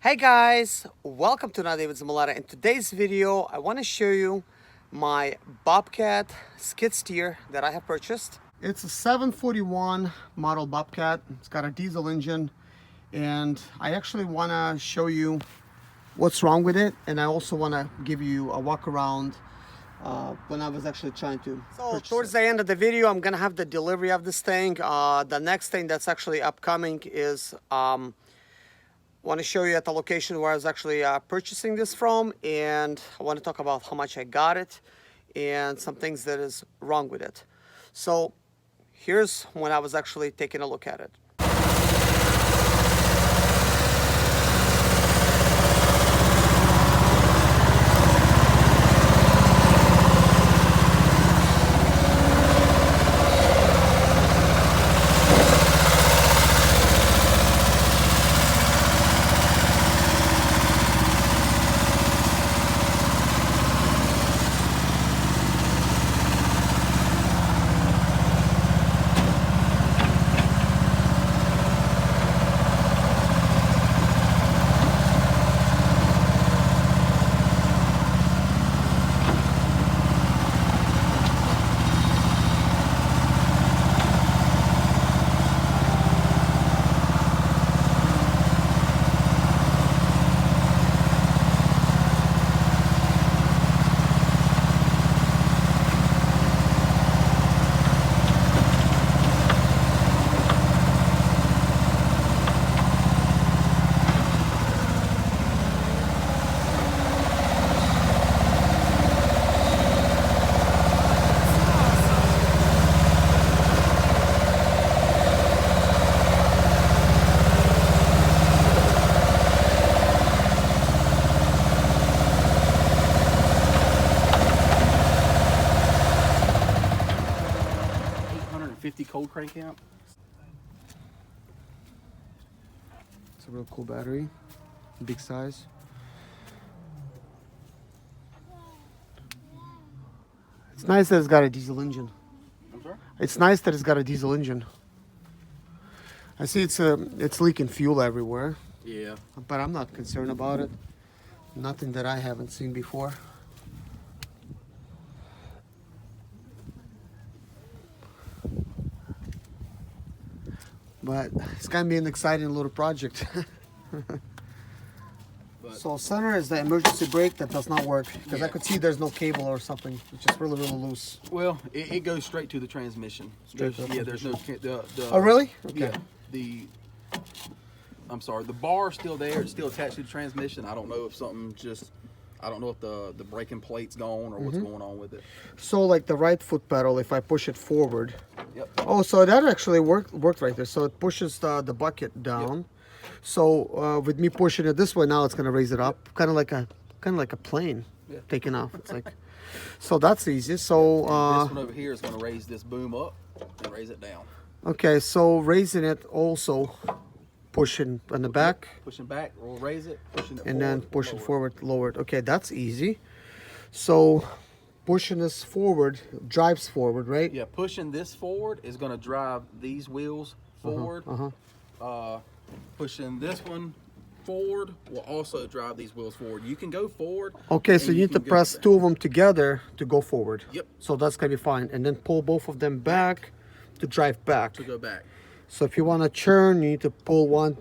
Hey guys, welcome to another Zimaleta. In today's video, I want to show you my Bobcat skid steer that I have purchased. It's a 741 model Bobcat. It's got a diesel engine, and I actually want to show you what's wrong with it, and I also want to give you a walk around when I was actually trying to towards the end of the video, I'm gonna have the delivery of this thing. The next thing that's actually upcoming is want to show you at the location where I was actually purchasing this from, and I want to talk about how much I got it and some things that is wrong with it. So here's when I was actually taking a look at it. Cold crank amp. It's a real cool battery, big size. It's nice that it's got a diesel engine. I'm sorry? It's nice that it's got a diesel engine. I see it's leaking fuel everywhere, Yeah. but I'm not concerned about it. Nothing that I haven't seen before. But it's gonna be an exciting little project. So center is the emergency brake that does not work, because I could see there's no cable or something. It's just really loose. Well, it goes straight to the transmission. Straight to the There's no. Oh really? Okay. Yeah. I'm sorry. The bar is still there. It's still attached to the transmission. I don't know if something just. I don't know if the braking plate's gone or what's going on with it. So like the right foot pedal, if I push it forward. Yep. Oh, so that actually worked right there. So it pushes the bucket down. Yep. So with me pushing it this way, now it's gonna raise it up, kind of like a plane taking off. It's like, so that's easy. So this one over here is gonna raise this boom up and raise it down. Okay, so raising it also. Pushing on the back. Pushing back, we'll raise it, pushing it and forward, then pushing forward, lower it. Okay, that's easy. So pushing this forward drives forward, right? Yeah, pushing this forward is going to drive these wheels forward. Pushing this one forward will also drive these wheels forward. You can go forward. Okay, so you need to press two of them together to go forward. Yep. So that's gonna be fine, and then pull both of them back to drive back. To go back. So if you want to churn, you need to pull one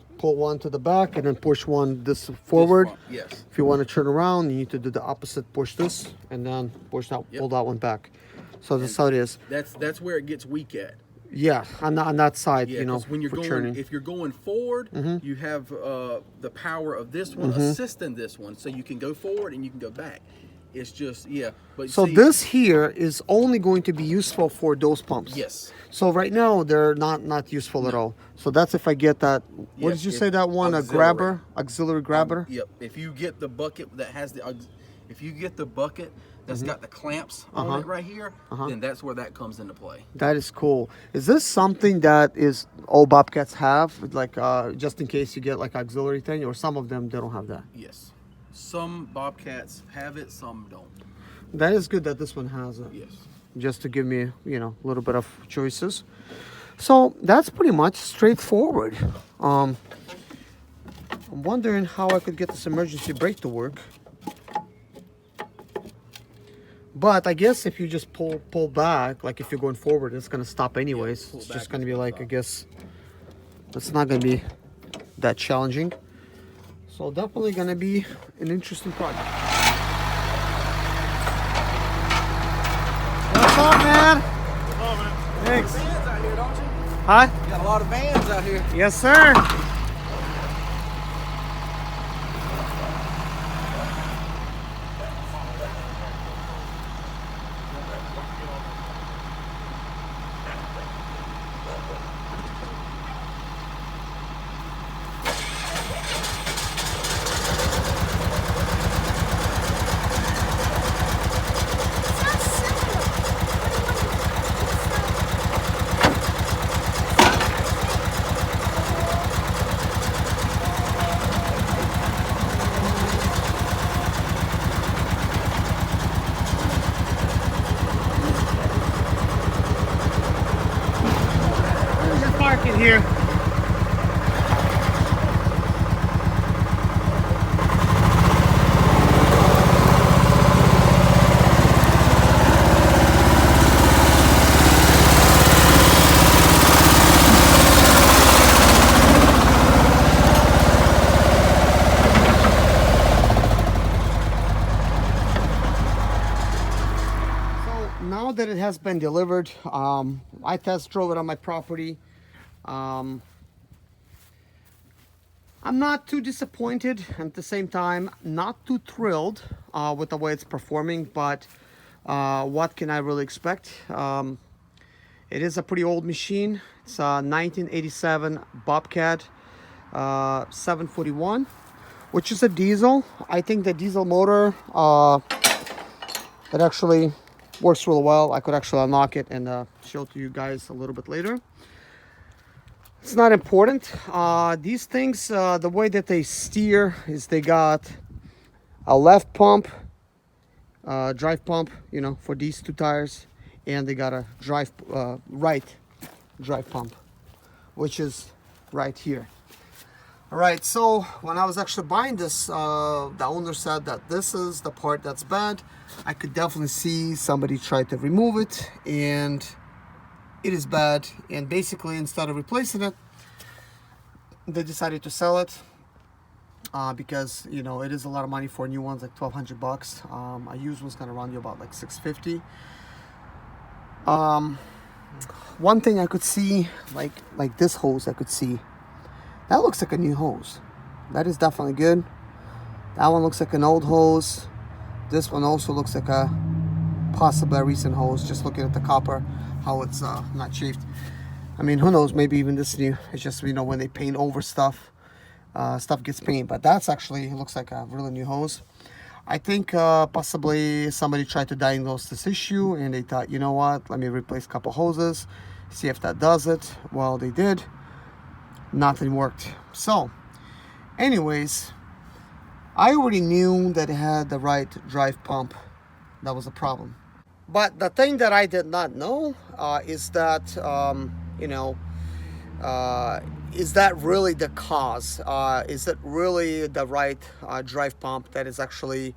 to the back and then push one this forward. Yes. If you want to turn around, you need to do the opposite. Push this and then push that, pull that one back. So that's how it is. That's where it gets weak at. Yeah, on that side, Yeah, you know, when you're churning. if you're going forward, you have the power of this one assisting this one, so you can go forward and you can go back. It's just but so see, this here is only going to be useful for those pumps. Yes. So right now they're not useful at all. So that's if I get that. What did you say that one? Auxiliary. Auxiliary grabber. Yep. If you get the bucket that has if you get the bucket that's got the clamps on it right here, then that's where that comes into play. That is cool. Is this something that is all Bobcats have, like just in case you get like auxiliary thing, or some of them they don't have that? Yes. Some Bobcats have it, some don't. That is good that this one has it. Yes. Just to give me, you know, a little bit of choices. So that's pretty much straightforward. I'm wondering how I could get this emergency brake to work. But I guess if you just pull back, like if you're going forward, it's gonna stop anyways. It's just gonna be like, I guess, it's not gonna be that challenging. So definitely gonna be an interesting project. What's up, man? What's up, man? Thanks. Vans out here, don't you? Huh? You got a lot of vans out here. Yes, sir. Park it here. Now that it has been delivered, I test drove it on my property. I'm not too disappointed, and at the same time not too thrilled with the way it's performing, but what can I really expect? It is a pretty old machine. It's a 1987 Bobcat 741, which is a diesel. I think the diesel motor, it actually works really well. I could actually unlock it and show it to you guys a little bit later. It's not important. These things, the way that they steer is they got a left pump, drive pump, you know, for these two tires, and they got a right drive pump, which is right here. All right, so when I was actually buying this, the owner said that this is the part that's bad. I could definitely see somebody try to remove it, and it is bad. And basically, instead of replacing it, they decided to sell it because, you know, it is a lot of money for new ones, like 1,200 bucks. A used one's gonna run you about like 650. One thing I could see, like this hose, I could see. That looks like a new hose. That is definitely good. That one looks like an old hose. This one also looks like a possibly a recent hose. Just looking at the copper, how it's not chafed. I mean, who knows? Maybe even this new. It's just, you know, when they paint over stuff, stuff gets painted. But that's actually, it looks like a really new hose. I think possibly somebody tried to diagnose this issue and they thought, you know what? Let me replace a couple hoses, see if that does it. Well, they did. Nothing worked. So anyways, I already knew that it had the right drive pump. That was a problem. But the thing that I did not know is that you know, is that really the cause? Is it really the right drive pump that is actually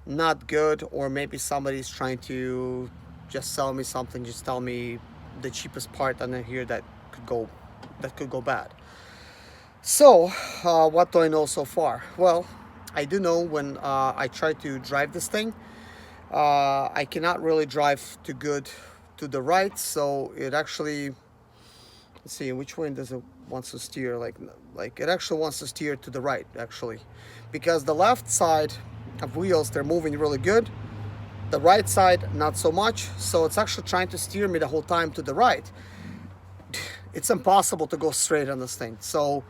not good? Or maybe somebody's trying to just sell me something, just tell me the cheapest part and then here that could go bad. So what do I know so far? Well, I do know when I try to drive this thing, I cannot really drive too good to the right, so it actually, let's see, which way does it wants to steer? Like it actually wants to steer to the right, actually, because the left side of wheels, they're moving really good. The right side, not so much. So it's actually trying to steer me the whole time to the right. It's impossible to go straight on this thing. So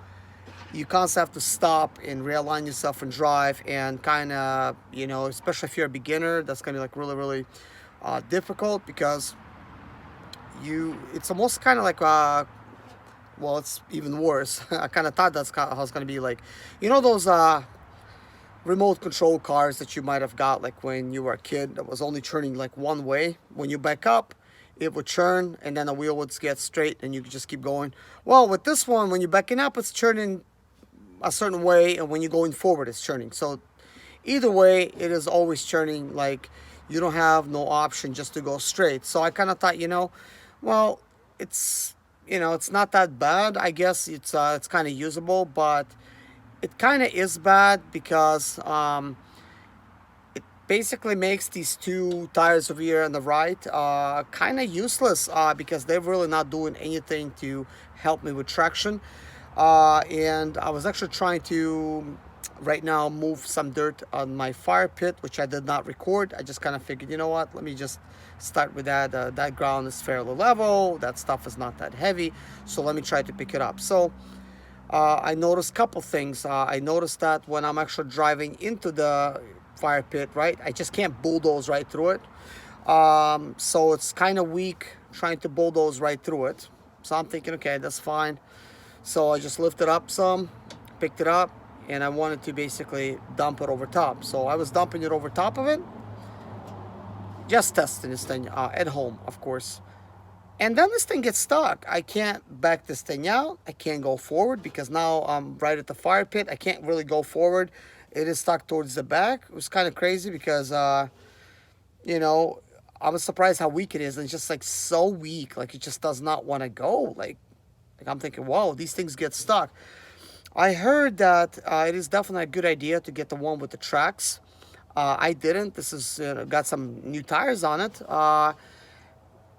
you constantly have to stop and realign yourself and drive, and kind of, you know, especially if you're a beginner, that's gonna be like really, really difficult, because it's almost kind of like well, it's even worse. I kind of thought that's how it's gonna be, like, you know, those remote control cars that you might have got like when you were a kid, that was only turning like one way. When you back up, it would turn and then the wheel would get straight and you could just keep going. Well, with this one, when you're backing up, it's turning a certain way, and when you're going forward, it's turning. So either way, it is always turning. Like, you don't have no option just to go straight. So I kind of thought, well, it's it's not that bad. I guess it's kind of usable, but it kind of is bad because it basically makes these two tires over here on the right kind of useless because they're really not doing anything to help me with traction. And I was actually trying to right now move some dirt on my fire pit, which I did not record. I just kind of figured, you know what, let me just start with that. That ground is fairly level, that stuff is not that heavy, so let me try to pick it up. So I noticed a couple things. I noticed that when I'm actually driving into the fire pit, right, I just can't bulldoze right through it. So it's kind of weak trying to bulldoze right through it. So I'm thinking, okay, that's fine. So I just lifted up some, picked it up, and I wanted to basically dump it over top. So I was dumping it over top of it, just testing this thing at home, of course. And then this thing gets stuck. I can't back this thing out. I can't go forward because now I'm right at the fire pit. I can't really go forward. It is stuck towards the back. It was kind of crazy because, you know, I was surprised how weak it is. And it's just like so weak. Like it just does not want to go. Like I'm thinking, whoa, these things get stuck. I heard that it is definitely a good idea to get the one with the tracks. I didn't. This is got some new tires on it.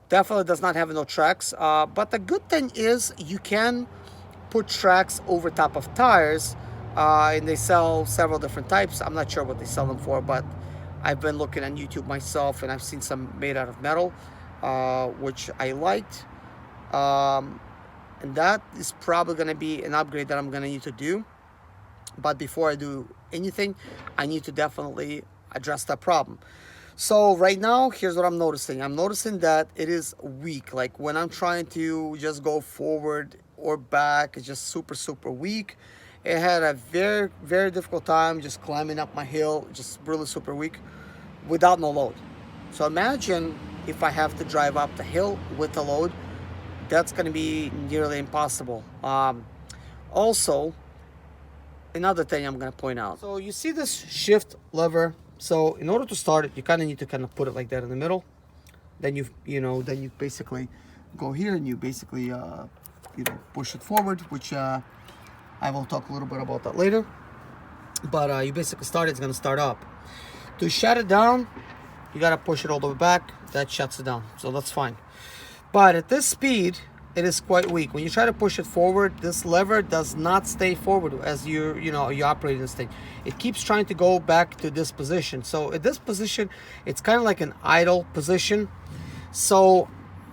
Definitely does not have no tracks. But the good thing is you can put tracks over top of tires. And they sell several different types. I'm not sure what they sell them for, but I've been looking on YouTube myself and I've seen some made out of metal, which I liked. And that is probably going to be an upgrade that I'm going to need to do. But before I do anything, I need to definitely address that problem. So right now, here's what I'm noticing. I'm noticing that it is weak. Like when I'm trying to just go forward or back, it's just super, super weak. It had a very, very difficult time just climbing up my hill, just really super weak, without no load. So imagine if I have to drive up the hill with the load, that's going to be nearly impossible. Also, another thing I'm going to point out. So you see this shift lever. So in order to start it, you kind of need to kind of put it like that in the middle. Then then you basically go here and you basically push it forward, which I will talk a little bit about that later. But you basically start it, it's going to start up. To shut it down, you got to push it all the way back. That shuts it down. So that's fine. But at this speed, it is quite weak. When you try to push it forward, this lever does not stay forward as you operate this thing. It keeps trying to go back to this position. So at this position, it's kind of like an idle position. So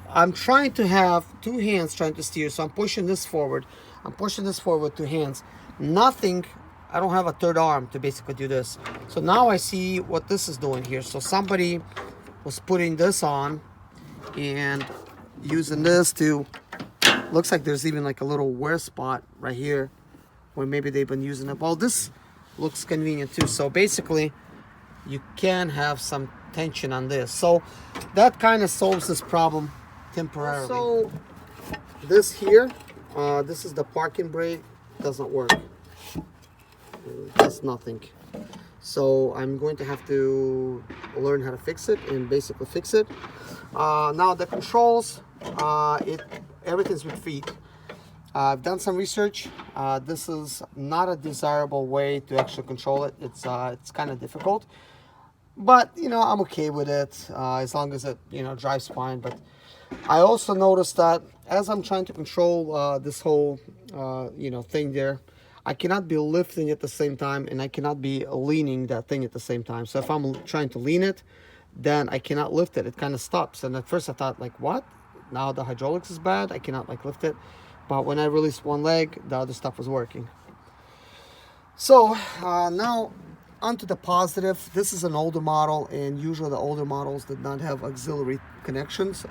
I'm trying to have two hands trying to steer. So I'm pushing this forward. I'm pushing this forward with two hands. Nothing, I don't have a third arm to basically do this. So now I see what this is doing here. So somebody was putting this on and using this to, looks like there's even like a little wear spot right here where maybe they've been using it. Well, this looks convenient too. So basically you can have some tension on this. So that kind of solves this problem temporarily. So this here, this is the parking brake, doesn't work. That's nothing. So I'm going to have to learn how to fix it and basically fix it. Now the controls, everything's with feet. I've done some research. This is not a desirable way to actually control it. It's kind of difficult, but I'm okay with it as long as it drives fine. But I also noticed that as I'm trying to control this whole thing there, I cannot be lifting at the same time and I cannot be leaning that thing at the same time. So if I'm trying to lean it, then I cannot lift it. It kind of stops. And at first I thought, like, what? Now the hydraulics is bad. I cannot lift it. But when I released one leg, the other stuff was working. So now onto the positive. This is an older model, and usually the older models did not have auxiliary connections.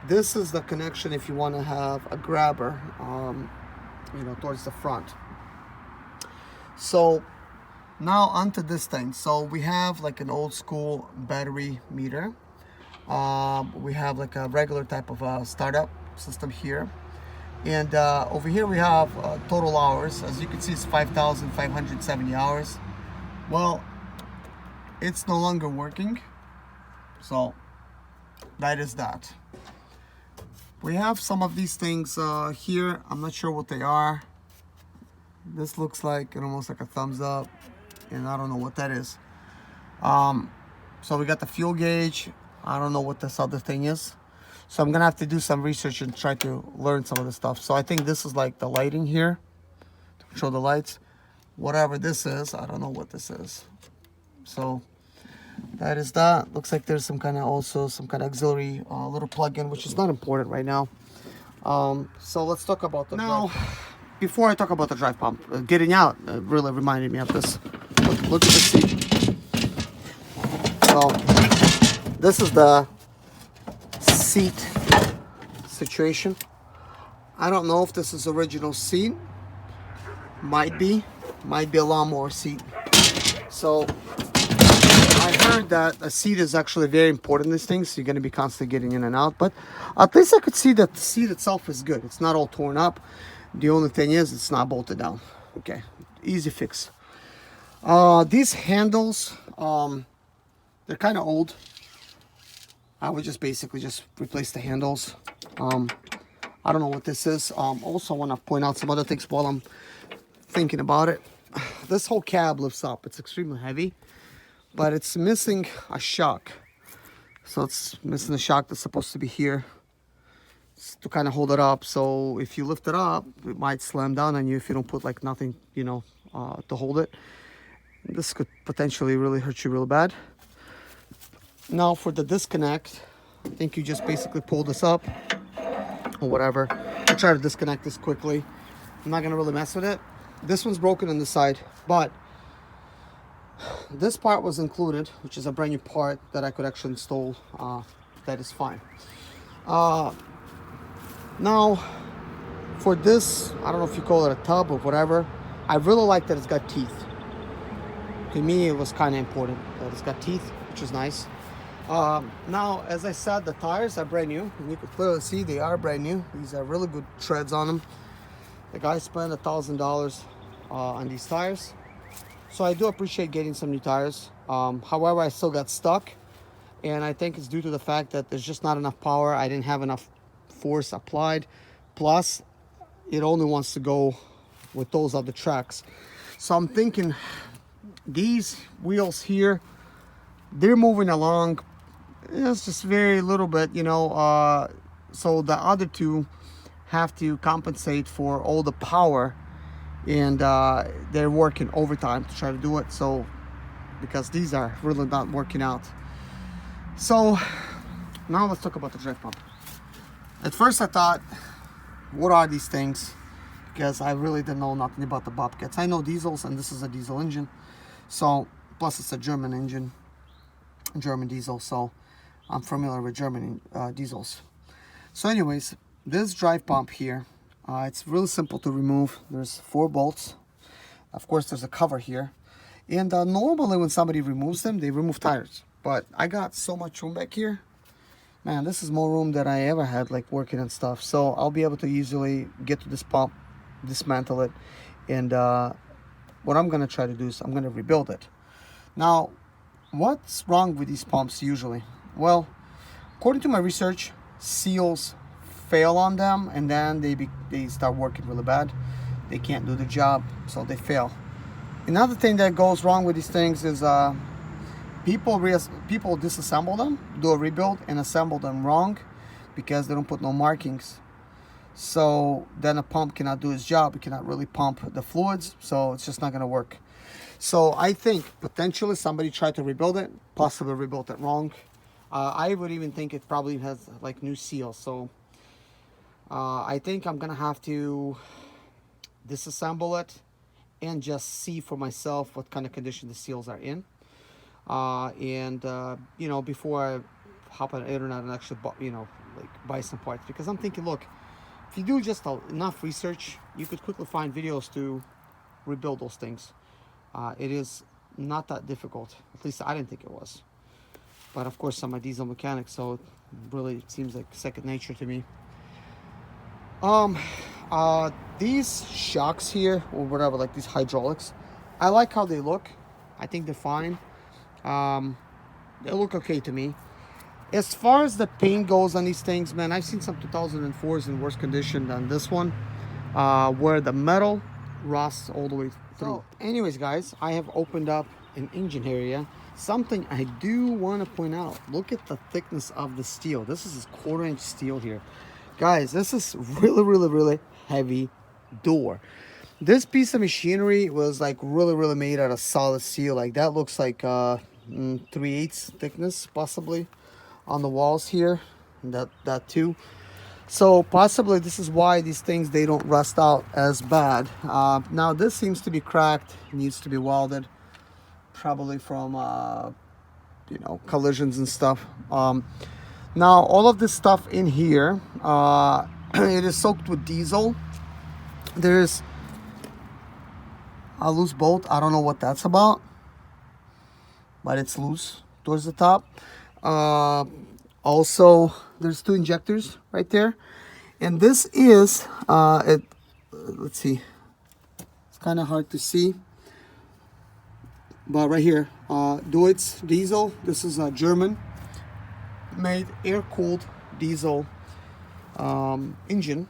This is the connection if you want to have a grabber, towards the front. So now onto this thing. So we have like an old school battery meter. We have like a regular type of startup system here, And over here we have total hours. As you can see, it's 5,570 hours. Well, it's no longer working, so that is that. We have some of these things here. I'm not sure what they are. This looks like almost like a thumbs up, and I don't know what that is. So we got the fuel gauge. I don't know what this other thing is. So I'm gonna have to do some research and try to learn some of this stuff. So I think this is like the lighting here to control the lights. Whatever this is, I don't know what this is. So that is that. Looks like there's some kind of auxiliary little plug-in, which is not important right now. So let's talk about the now. Before I talk about the drive pump, getting out really reminded me of this. Look at the seat. So this is the seat situation. I don't know if this is original seat. Might be a lawnmower seat. So I heard that a seat is actually very important in these things. You're going to be constantly getting in and out, but at least I could see that the seat itself is good. It's not all torn up. The only thing is it's not bolted down. Okay, easy fix. These handles, they're kind of old. I would just basically just replace the handles. I don't know what this is. Also, I want to point out some other things while I'm thinking about it. This whole cab lifts up. It's extremely heavy, but it's missing a shock. So it's missing the shock that's supposed to be here to kind of hold it up. So if you lift it up, it might slam down on you if you don't put like nothing, you know, to hold it. This could potentially really hurt you real bad. Now for the disconnect, I think you just basically pull this up or whatever. I'll try to disconnect this quickly. I'm not gonna really mess with it. This one's broken on the side, but this part was included, which is a brand new part that I could actually install. That is fine. Now for this, I don't know if you call it a tub or whatever, I really like that it's got teeth. To me, it was kind of important that it's got teeth, which is nice. Now, as I said, the tires are brand new. And you can clearly see they are brand new. These are really good treads on them. The guy spent $1,000 on these tires. So I do appreciate getting some new tires. However, I still got stuck. And I think it's due to the fact that there's just not enough power. I didn't have enough force applied. Plus, it only wants to go with those other tracks. So I'm thinking these wheels here, they're moving along. It's just very little bit, you know. So the other two have to compensate for all the power, and they're working overtime to try to do it. So because these are really not working out. So now let's talk about the drive pump. At first I thought, what are these things? Because I really didn't know nothing about the Bobcats. I know diesels, and this is a diesel engine. So plus it's a German engine, German diesel. So I'm familiar with German diesels. So anyways, this drive pump here, it's really simple to remove. There's 4 bolts. Of course, there's a cover here. And normally when somebody removes them, they remove tires. But I got so much room back here. Man, this is more room than I ever had, like working and stuff. So I'll be able to easily get to this pump, dismantle it. And what I'm gonna try to do is I'm gonna rebuild it. Now, what's wrong with these pumps usually? Well, according to my research, seals fail on them, and then they start working really bad. They can't do the job, so they fail. Another thing that goes wrong with these things is people disassemble them, do a rebuild, and assemble them wrong because they don't put no markings. So then a pump cannot do its job. It cannot really pump the fluids, so it's just not going to work. So I think potentially somebody tried to rebuild it, possibly rebuilt it wrong. I would even think it probably has like new seals. So I think I'm gonna have to disassemble it and just see for myself what kind of condition the seals are in. You know, before I hop on the internet and actually buy some parts, because I'm thinking, look, if you do just enough research, you could quickly find videos to rebuild those things. It is not that difficult. At least I didn't think it was. But of course, I'm a diesel mechanic, so it really seems like second nature to me. These shocks here, or whatever, like these hydraulics, I like how they look. I think they're fine. They look okay to me. As far as the paint goes on these things, man, I've seen some 2004s in worse condition than this one, where the metal rusts all the way through. So, anyways, guys, I have opened up an engine area. Something I do want to point out, look at the thickness of the steel. This is 1/4 inch steel here. Guys, this is really heavy door. This piece of machinery was like really made out of solid steel. Like that looks like 3/8 thickness possibly on the walls here. That too. So possibly this is why these things, they don't rust out as bad. Now this seems to be cracked, needs to be welded, probably from you know, collisions and stuff. Now all of this stuff in here, it is soaked with diesel. There's a loose bolt. I don't know what that's about, but it's loose towards the top. Also, there's 2 injectors right there, and this is let's see, it's kind of hard to see, but right here, Deutz diesel. This is a German made air-cooled diesel engine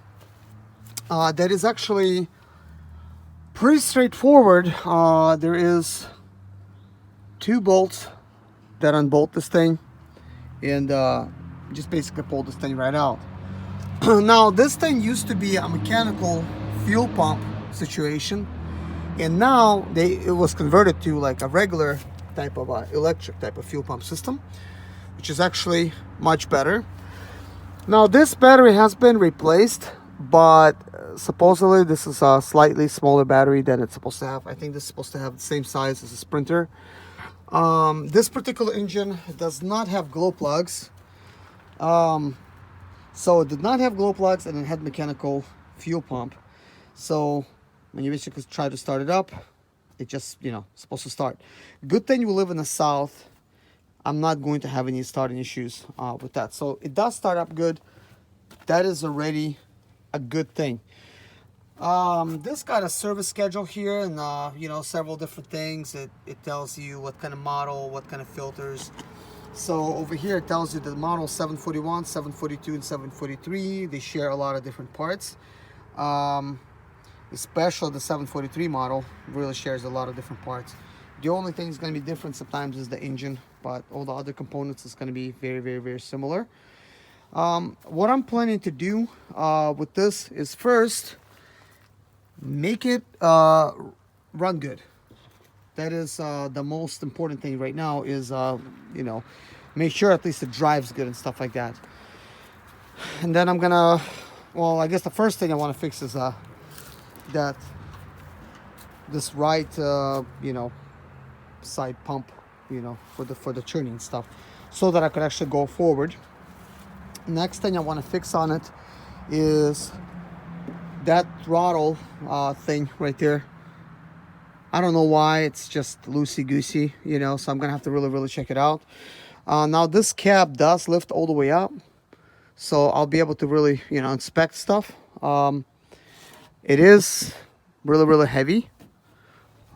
that is actually pretty straightforward. There is 2 bolts that unbolt this thing, and just basically pull this thing right out. Now this thing used to be a mechanical fuel pump situation, and now it was converted to like a regular type of electric type of fuel pump system, which is actually much better. Now this battery has been replaced, but supposedly this is a slightly smaller battery than it's supposed to have. I think this is supposed to have the same size as a Sprinter. This particular engine does not have glow plugs. So it did not have glow plugs, and it had mechanical fuel pump. So when you basically try to start it up, it just, you know, supposed to start. Good thing we live in the south. I'm not going to have any starting issues with that. So it does start up good. That is already a good thing. This got a service schedule here, and you know, several different things. It tells you what kind of model, what kind of filters. So over here it tells you the model 741, 742, and 743. They share a lot of different parts. Especially the 743 model really shares a lot of different parts. The only thing that's going to be different sometimes is the engine, but all the other components is going to be very similar. What I'm planning to do with this is first make it run good. That is the most important thing right now, is you know, make sure at least it drives good and stuff like that. And then I'm gonna, well, I guess the first thing I want to fix is that this right you know, side pump, you know, for the tuning and stuff, so that I could actually go forward. Next thing I want to fix on it is that throttle thing right there. I don't know why, it's just loosey-goosey, you know, so I'm gonna have to really check it out. Now this cab does lift all the way up, so I'll be able to really, you know, inspect stuff. It is really heavy.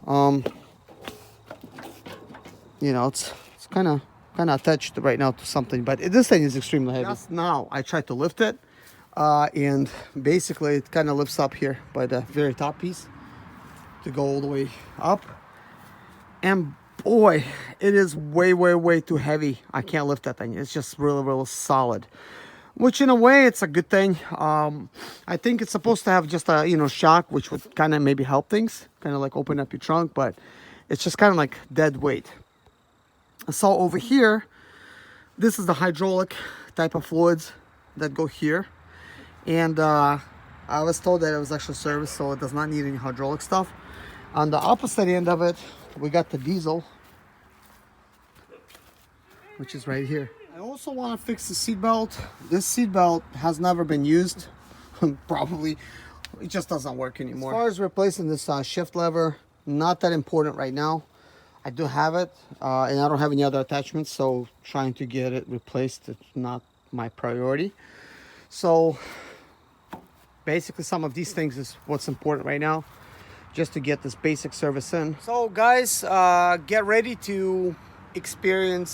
You know, it's kind of attached right now to something, but this thing is extremely heavy. Just now I tried to lift it, and basically it kind of lifts up here by the very top piece to go all the way up, and boy, it is way too heavy. I can't lift that thing. It's just really solid, which in a way it's a good thing. I think it's supposed to have just a, you know, shock, which would kind of maybe help things, kind of like open up your trunk, but it's just kind of like dead weight. So over here, this is the hydraulic type of fluids that go here, and I was told that it was actually serviced, so it does not need any hydraulic stuff. On the opposite end of it, we got the diesel, which is right here. I also want to fix the seat belt. This seat belt has never been used. Probably it just doesn't work anymore. As far as replacing this shift lever, not that important right now. I do have it, and I don't have any other attachments, so trying to get it replaced is not my priority. So basically some of these things is what's important right now, just to get this basic service in. So guys, get ready to experience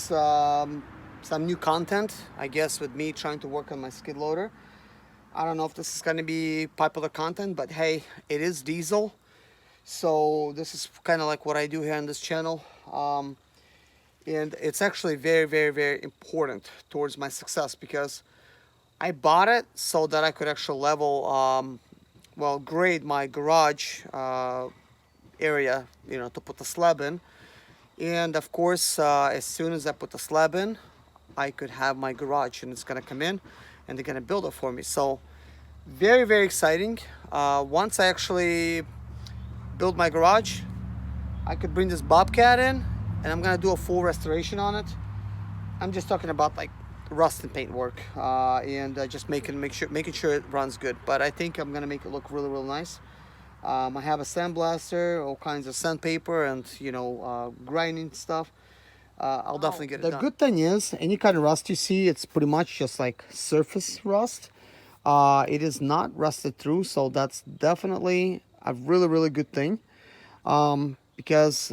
some new content, I guess, with me trying to work on my skid loader. I don't know if this is going to be popular content, but hey, it is diesel. So this is kind of like what I do here on this channel. And it's actually very, very, very important towards my success, because I bought it so that I could actually level, well, grade my garage area, you know, to put the slab in. And of course, as soon as I put the slab in, I could have my garage, and it's gonna come in and they're gonna build it for me. So very, very exciting. Once I actually build my garage, I could bring this Bobcat in and I'm gonna do a full restoration on it. I'm just talking about like rust and paint work, and just making sure it runs good. But I think I'm gonna make it look really, really nice. I have a sandblaster, all kinds of sandpaper, and you know, grinding stuff. I'll definitely get it done. The good thing is, any kind of rust you see, it's pretty much just like surface rust. It is not rusted through, so that's definitely a really, really good thing. Because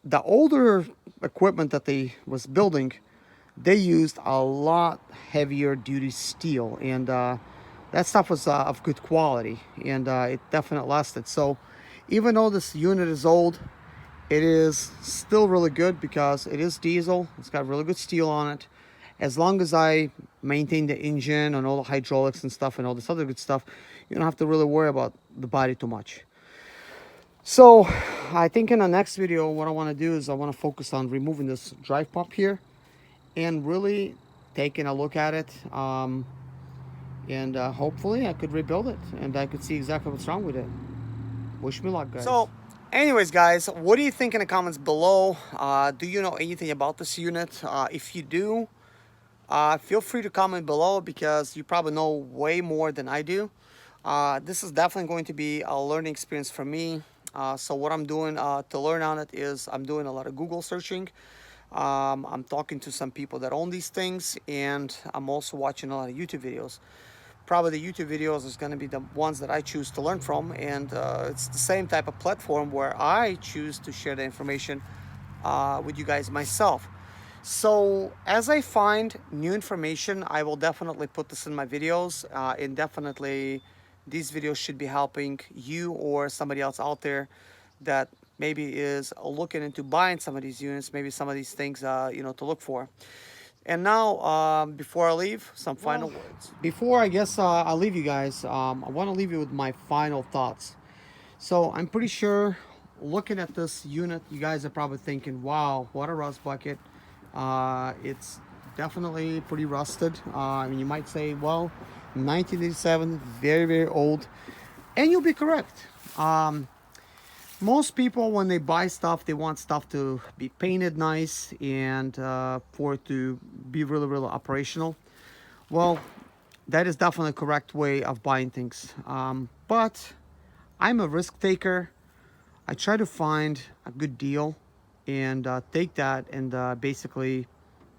the older equipment that they was building, they used a lot heavier duty steel, and that stuff was of good quality, and it definitely lasted. So even though this unit is old, it is still really good because it is diesel. It's got really good steel on it. As long as I maintain the engine and all the hydraulics and stuff and all this other good stuff, you don't have to really worry about the body too much. So I think in the next video, what I want to do is I want to focus on removing this drive pump here and really taking a look at it. And hopefully I could rebuild it and I could see exactly what's wrong with it. Wish me luck, guys. So anyways, guys, what do you think in the comments below? Do you know anything about this unit? If you do, feel free to comment below, because you probably know way more than I do. This is definitely going to be a learning experience for me. So what I'm doing to learn on it is I'm doing a lot of Google searching. I'm talking to some people that own these things, and I'm also watching a lot of YouTube videos. Probably the YouTube videos is going to be the ones that I choose to learn from, and it's the same type of platform where I choose to share the information with you guys myself. So as I find new information, I will definitely put this in my videos, and definitely these videos should be helping you or somebody else out there that maybe is looking into buying some of these units, maybe some of these things, you know, to look for. And now, before I leave, some final words. Before I guess I'll leave you guys, I want to leave you with my final thoughts. So I'm pretty sure, looking at this unit, you guys are probably thinking, wow, what a rust bucket. It's definitely pretty rusted. I mean, you might say, well, 1987, very, very old. And you'll be correct. Most people, when they buy stuff, they want stuff to be painted nice and for it to be really, really operational. Well, that is definitely a correct way of buying things. But I'm a risk taker. I try to find a good deal and take that and basically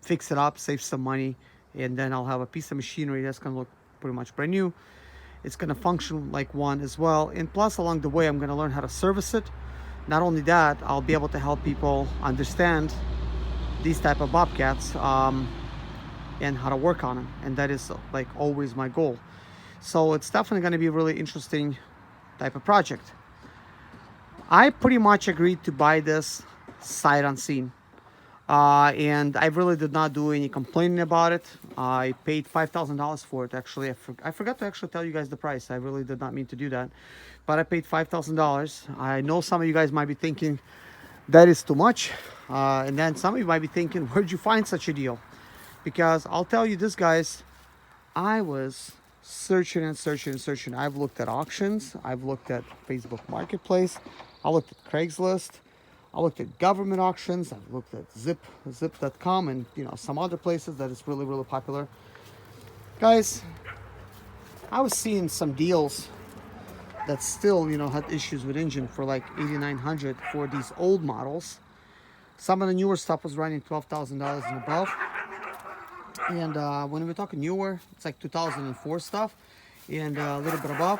fix it up, save some money, and then I'll have a piece of machinery that's going to look pretty much brand new. It's going to function like one as well, and plus along the way I'm going to learn how to service it. Not only that, I'll be able to help people understand these type of Bobcats and how to work on them, and that is like always my goal. So it's definitely going to be a really interesting type of project. I pretty much agreed to buy this sight unseen. And I really did not do any complaining about it. I paid $5,000 for it, actually. I forgot to actually tell you guys the price. I really did not mean to do that. But I paid $5,000. I know some of you guys might be thinking that is too much. And then some of you might be thinking, where'd you find such a deal? Because I'll tell you this, guys, I was searching and searching and searching. I've looked at auctions. I've looked at Facebook Marketplace. I looked at Craigslist. I looked at government auctions. I've looked at zip.com and, you know, some other places that is really, really popular. Guys, I was seeing some deals that still, you know, had issues with engine for like $8,900 for these old models. Some of the newer stuff was running $12,000 and above. And when we're talking newer, it's like 2004 stuff and a little bit above.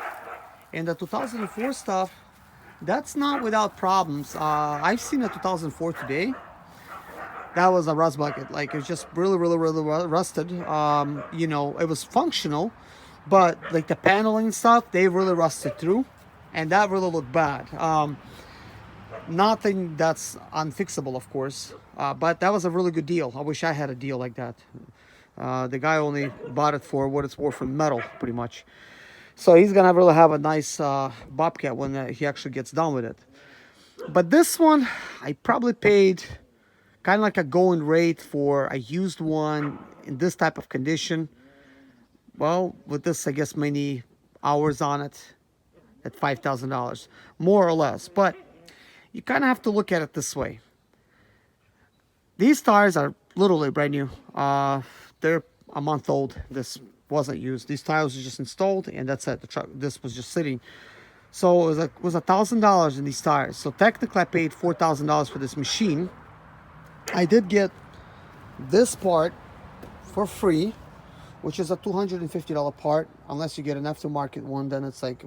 And the 2004 stuff, that's not without problems. I've seen a 2004 today. That was a rust bucket. Like, it was just really rusted. You know, it was functional, but like the paneling and stuff, they really rusted through, and that really looked bad. Nothing that's unfixable, of course, but that was a really good deal. I wish I had a deal like that. The guy only bought it for what it's worth in metal, pretty much. So he's gonna really have a nice Bobcat when he actually gets done with it. But this one, I probably paid kind of like a going rate for a used one in this type of condition. Well, with this, I guess many hours on it, at $5,000, more or less. But you kind of have to look at it this way. These tires are literally brand new. They're a month old. This wasn't used. These tires were just installed, and that's it. The truck, this was just sitting. So it was $1,000 in these tires. So technically, I paid $4,000 for this machine. I did get this part for free, which is a $250 part. Unless you get an aftermarket one, then it's like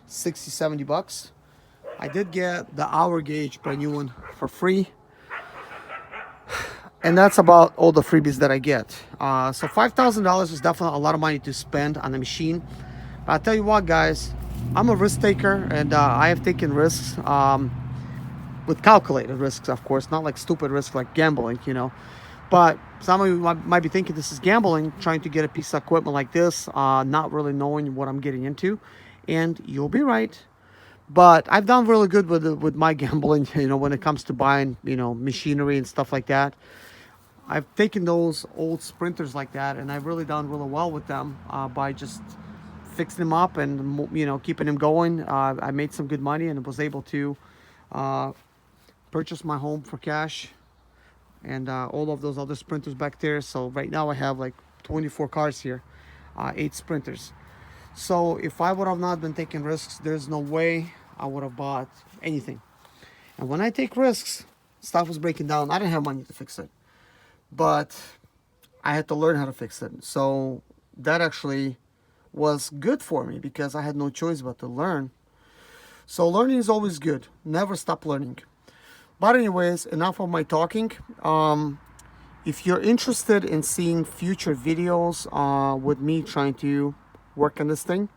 60, 70 bucks. I did get the hour gauge brand new one for free. And that's about all the freebies that I get. So $5,000 is definitely a lot of money to spend on a machine. But I'll tell you what, guys, I'm a risk taker, and I have taken risks with calculated risks, of course, not like stupid risks like gambling, you know. But some of you might be thinking this is gambling, trying to get a piece of equipment like this, not really knowing what I'm getting into. And you'll be right. But I've done really good with my gambling, you know, when it comes to buying, you know, machinery and stuff like that. I've taken those old sprinters like that, and I've really done really well with them by just fixing them up and, you know, keeping them going. I made some good money and was able to purchase my home for cash, and all of those other sprinters back there. So right now I have like 24 cars here, 8 sprinters. So if I would have not been taking risks, there's no way I would have bought anything. And when I take risks, stuff was breaking down. I didn't have money to fix it, but I had to learn how to fix it. So that actually was good for me because I had no choice but to learn. So learning is always good. Never stop learning. But anyways, enough of my talking. If you're interested in seeing future videos with me trying to work on this thing,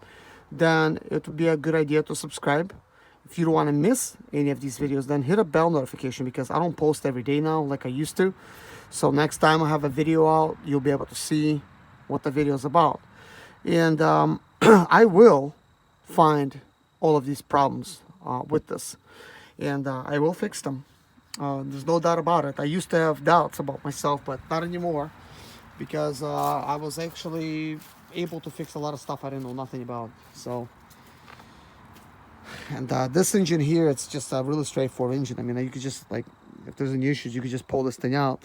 then it would be a good idea to subscribe. If you don't want to miss any of these videos, then hit a bell notification, because I don't post every day now like I used to. So next time I have a video out, you'll be able to see what the video is about. And I will find all of these problems with this, and I will fix them. There's no doubt about it. I used to have doubts about myself, but not anymore, because I was actually able to fix a lot of stuff I didn't know nothing about. So, and this engine here, it's just a really straightforward engine. I mean, you could just, like, if there's any issues, you could just pull this thing out.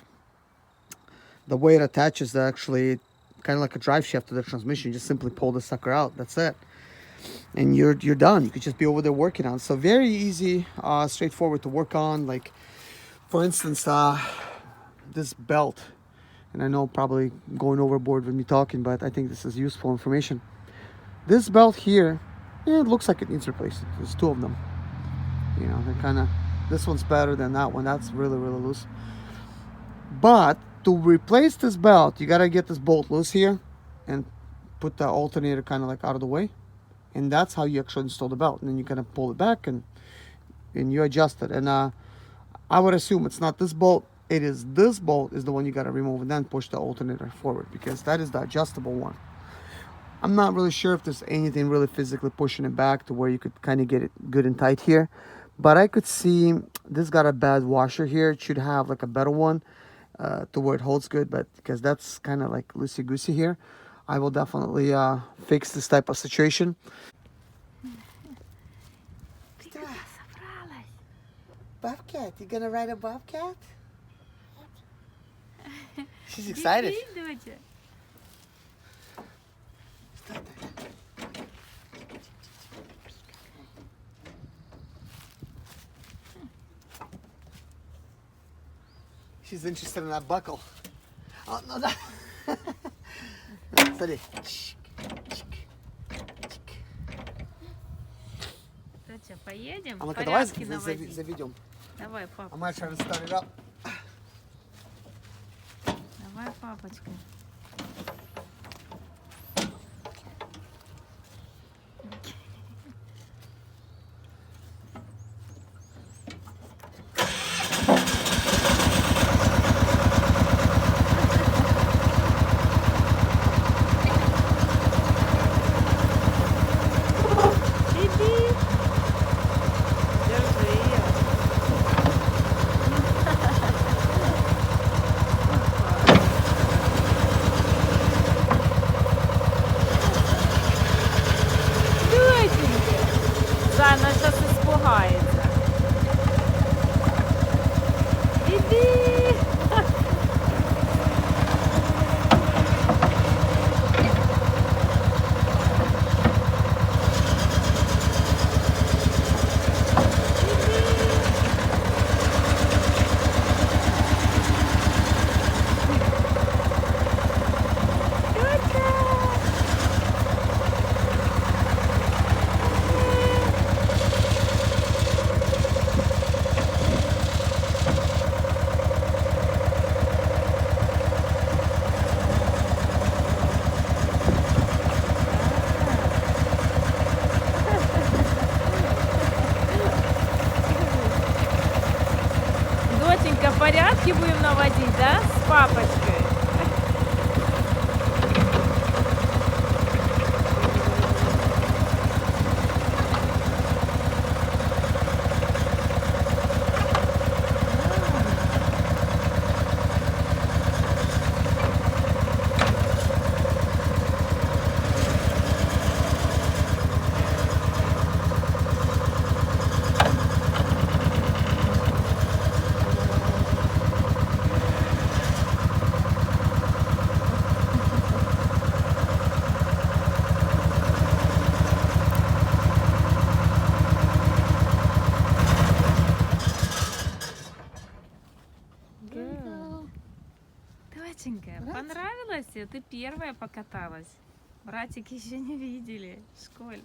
The way it attaches, actually kind of like a drive shaft to the transmission. You just simply pull the sucker out. That's it, and you're done. You could just be over there working on. So very easy, straightforward to work on. Like, for instance, this belt. And I know probably going overboard with me talking, but I think this is useful information. This belt here, yeah, it looks like it needs replacing. There's 2 of them. You know, they're kind of, this one's better than that one. That's really loose. But to replace this belt, you gotta get this bolt loose here and put the alternator kind of like out of the way. And that's how you actually install the belt. And then you kind of pull it back and you adjust it. And I would assume it's not this bolt. It is this bolt is the one you got to remove, and then push the alternator forward, because that is the adjustable one. I'm not really sure if there's anything really physically pushing it back to where you could kind of get it good and tight here, but I could see this got a bad washer here. It should have like a better one to where it holds good, but because that's kind of like loosey-goosey here, I will definitely fix this type of situation. Bobcat, you gonna ride a Bobcat? She's excited. She's interested in that buckle. Oh, no, no. Steady. Давайте поедем. А ну-ка, давай Порядки наводить. заведем. Давай, I папа. might try to start it up. Давай, папочка. Иди. Держи ее. Доченька. Зайна сейчас испугается. Иди. Доченька, порядки будем наводить, да, с папочкой? Доченька, понравилось? Ты первая покаталась. Братики еще не видели. Школь.